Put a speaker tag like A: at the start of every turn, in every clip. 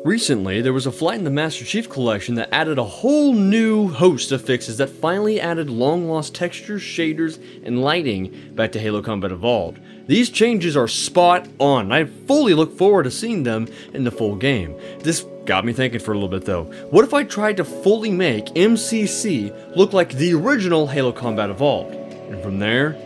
A: Recently, there was a flight in the Master Chief Collection that added a whole new host of fixes that finally added long-lost textures, shaders, and lighting back to Halo Combat Evolved. These changes are spot on. I fully look forward to seeing them in the full game. This got me thinking for a little bit though. What if I tried to fully make MCC look like the original Halo Combat Evolved? And from there,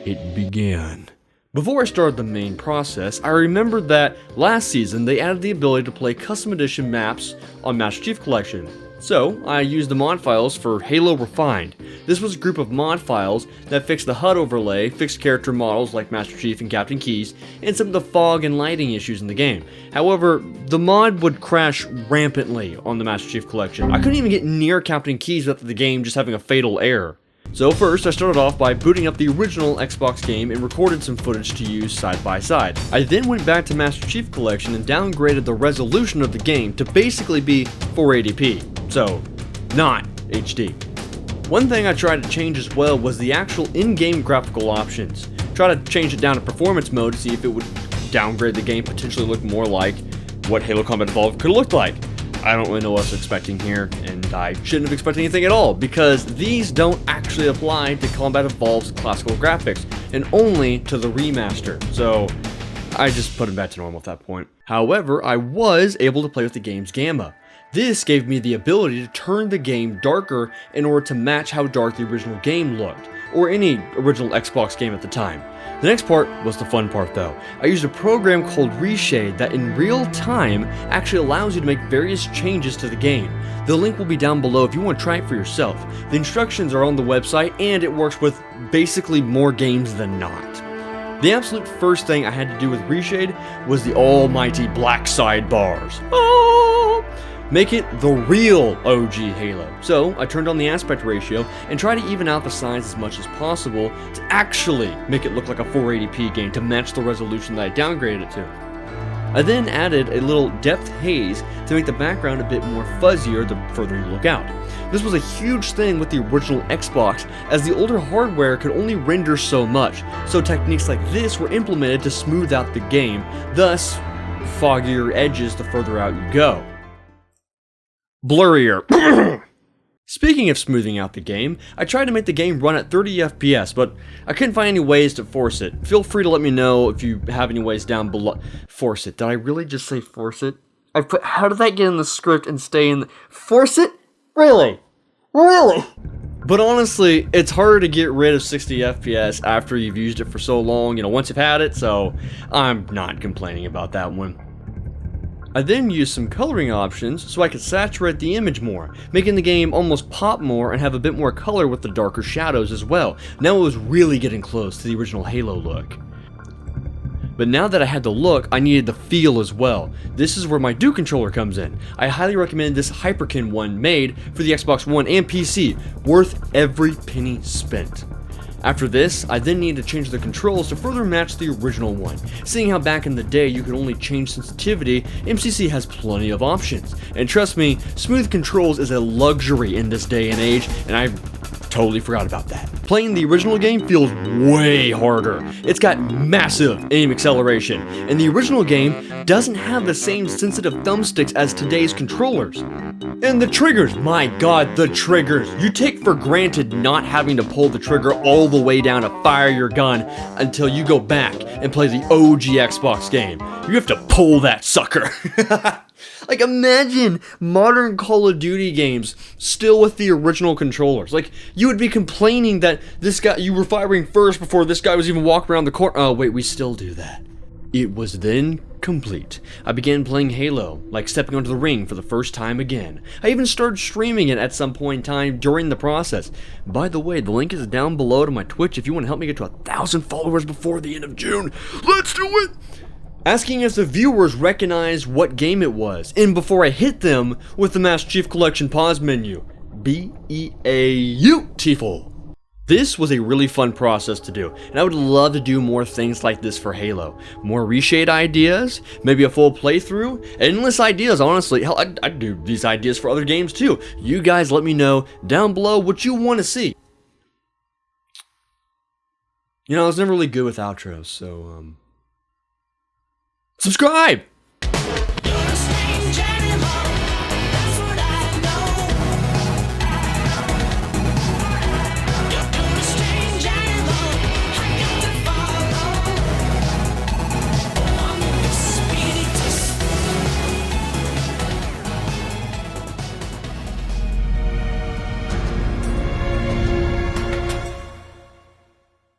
A: it began. Before I started the main process, I remembered that last season they added the ability to play custom edition maps on Master Chief Collection. So, I used the mod files for Halo Refined. This was a group of mod files that fixed the HUD overlay, fixed character models like Master Chief and Captain Keyes, and some of the fog and lighting issues in the game. However, the mod would crash rampantly on the Master Chief Collection. I couldn't even get near Captain Keyes without the game just having a fatal error. So first, I started off by booting up the original Xbox game and recorded some footage to use side by side. I then went back to Master Chief Collection and downgraded the resolution of the game to basically be 480p, so not HD. One thing I tried to change as well was the actual in-game graphical options. Try to change it down to performance mode to see if it would downgrade the game, potentially look more like what Halo Combat Evolved could look like. I don't really know what I was expecting here, and I shouldn't have expected anything at all, because these don't actually apply to Combat Evolved's classical graphics, and only to the remaster, so I just put it back to normal at that point. However, I was able to play with the game's gamma. This gave me the ability to turn the game darker in order to match how dark the original game looked, or any original Xbox game at the time. The next part was the fun part though. I used a program called Reshade that in real time actually allows you to make various changes to the game. The link will be down below if you want to try it for yourself. The instructions are on the website and it works with basically more games than not. The absolute first thing I had to do with Reshade was the almighty black sidebars. Make it the real OG Halo. So I turned on the aspect ratio and tried to even out the size as much as possible to actually make it look like a 480p game to match the resolution that I downgraded it to. I then added a little depth haze to make the background a bit more fuzzier the further you look out. This was a huge thing with the original Xbox, as the older hardware could only render so much, so techniques like this were implemented to smooth out the game, thus foggier edges the further out you go. Blurrier. Speaking of smoothing out the game, I tried to make the game run at 30 FPS, but I couldn't find any ways to force it. Feel free to let me know if you have any ways down below. Force it. Did I really just say force it? How did that get in the script and stay in the... Force it? Really? Really? But honestly, it's harder to get rid of 60 FPS after you've used it for so long, once you've had it, so I'm not complaining about that one. I then used some coloring options so I could saturate the image more, making the game almost pop more and have a bit more color with the darker shadows as well. Now it was really getting close to the original Halo look. But now that I had the look, I needed the feel as well. This is where my Duke controller comes in. I highly recommend this Hyperkin one made for the Xbox One and PC, worth every penny spent. After this, I then needed to change the controls to further match the original one. Seeing how back in the day you could only change sensitivity, MCC has plenty of options. And trust me, smooth controls is a luxury in this day and age, and I totally forgot about that. Playing the original game feels way harder. It's got massive aim acceleration, and the original game doesn't have the same sensitive thumbsticks as today's controllers. And the triggers, my god, the triggers. You take for granted not having to pull the trigger all the way down to fire your gun until you go back and play the OG Xbox game. You have to pull that sucker. Like, imagine modern Call of Duty games still with the original controllers. Like, you would be complaining that you were firing first before this guy was even walking around the corner. Oh, wait, we still do that. It was then complete. I began playing Halo, like stepping onto the ring for the first time again. I even started streaming it at some point in time during the process. By the way, the link is down below to my Twitch if you want to help me get to 1,000 followers before the end of June. Let's do it! Asking if the viewers recognized what game it was, and before I hit them with the Master Chief Collection pause menu. Beautiful. This was a really fun process to do, and I would love to do more things like this for Halo. More reshade ideas, maybe a full playthrough, endless ideas, honestly. Hell, I'd do these ideas for other games too. You guys let me know down below what you want to see. I was never really good with outros, so, subscribe!